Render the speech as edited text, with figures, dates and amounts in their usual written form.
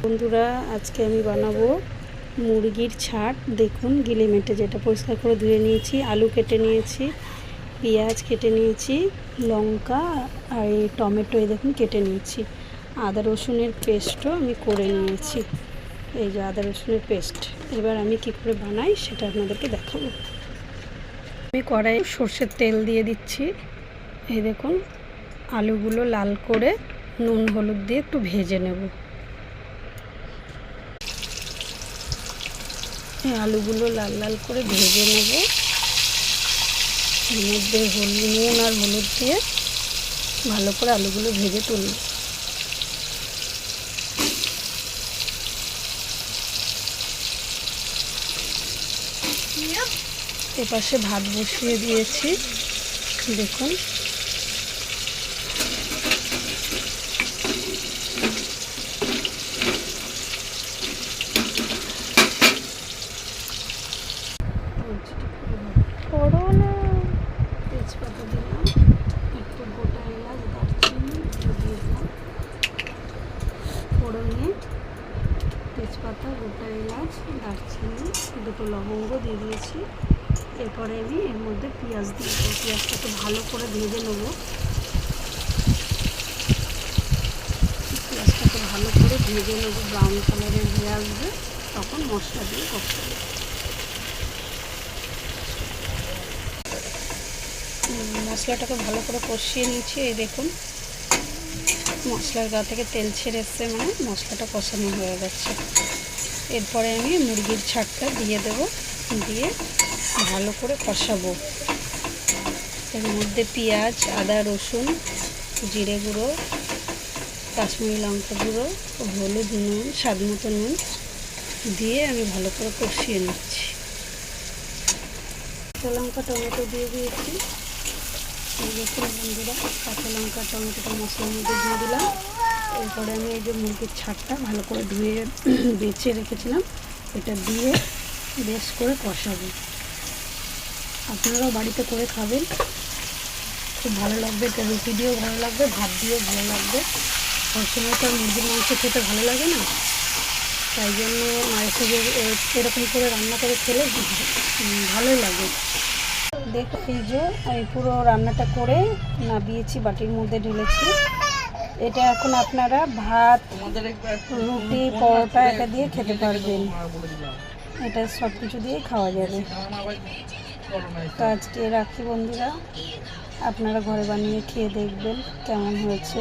বন্ধুরা, আজকে আমি বানাবো মুরগির ছাট। দেখুন, গিলে মেটে যেটা পরিষ্কার করে ধুয়ে নিয়েছি, আলু কেটে নিয়েছি, পেঁয়াজ কেটে নিয়েছি, লঙ্কা আর এই টমেটো দেখুন কেটে নিয়েছি, আদা রসুনের পেস্টও আমি করে নিয়েছি। এই যে আদা রসুনের পেস্ট। এবার আমি কি করে বানাই সেটা আপনাদেরকে দেখাবো। আমি কড়াইয়ে সর্ষের তেল দিয়ে দিচ্ছি। এই দেখুন, আলুগুলো লাল করে নুন হলুদ দিয়ে একটু ভেজে নেব। এই আলুগুলো লাল লাল করে ভেজে নেব। এর মধ্যে নুন আর হলুদ দিয়ে ভালো করে আলুগুলো ভেজে তুলব। এপাশে ভাত বসিয়ে দিয়েছি। দেখুন, তেজপাতা দিলাম, একটু গোটা এলাচ, দারচিনি দিয়ে দিলাম ফোড়নে। তেজপাতা, গোটা এলাচ, দারচিনি, দুটো লবঙ্গ দিয়ে দিয়েছি। এরপরে আমি এর মধ্যে পেঁয়াজ দিয়ে দেবো। পেঁয়াজটাকে ভালো করে ভেজে নেব। পেঁয়াজটাকে ভালো করে ভেজে নেব, ব্রাউন কালারের হয়ে আসবে, তখন মশলা দিয়ে কষাবো। মশলাটাকে ভালো করে কষিয়ে নিয়েছি। এই দেখুন, মশলার গা থেকে তেল ছেড়ে এসছে, মানে মশলাটা কষানো হয়ে গেছে। এরপরে আমি মুরগির ছাটটা দিয়ে দেব, দিয়ে ভালো করে কষাবো। এর মধ্যে পেঁয়াজ, আদা রসুন, জিরে গুঁড়ো, কাশ্মীরি লঙ্কা গুঁড়ো, হলুদ, নুন, স্বাদ মতো নুন দিয়ে আমি ভালো করে কষিয়ে নিচ্ছি। কাঁচা লঙ্কা, টমেটো দিয়ে দিয়েছি। দেখুন বন্ধুরা, কাঁচা লঙ্কা টমেটোটা মশলার মধ্যে দিয়ে দিলাম। এরপরে আমি এই যে মুরগির ছাটটা ভালো করে ধুয়ে বেছে রেখেছিলাম, এটা দিয়ে বেশ করে কষাবো। আপনারাও বাড়িতে করে খাবেন, খুব ভালো লাগবে। এটা রুটি দিয়েও ভালো লাগবে, ভাত দিয়েও ভালো লাগবে। সবসময় তো মুরগির মাংস খেতে ভালো লাগে না, তাই জন্য মায়ের থেকে এরকম করে রান্না করে খেলে ভালোই লাগে। দেখো, এই যে আমি পুরো রান্নাটা করে নামিয়েছি, বাটির মধ্যে ঢেলেছি। এটা এখন আপনারা ভাত, রুটি, পরোটা এটা দিয়ে খেতে পারবেন। এটা সব কিছু দিয়েই খাওয়া যাবে। তো আজকে রাখি বন্ধুরা, আপনারা ঘরে বানিয়ে খেয়ে দেখবেন কেমন হয়েছে।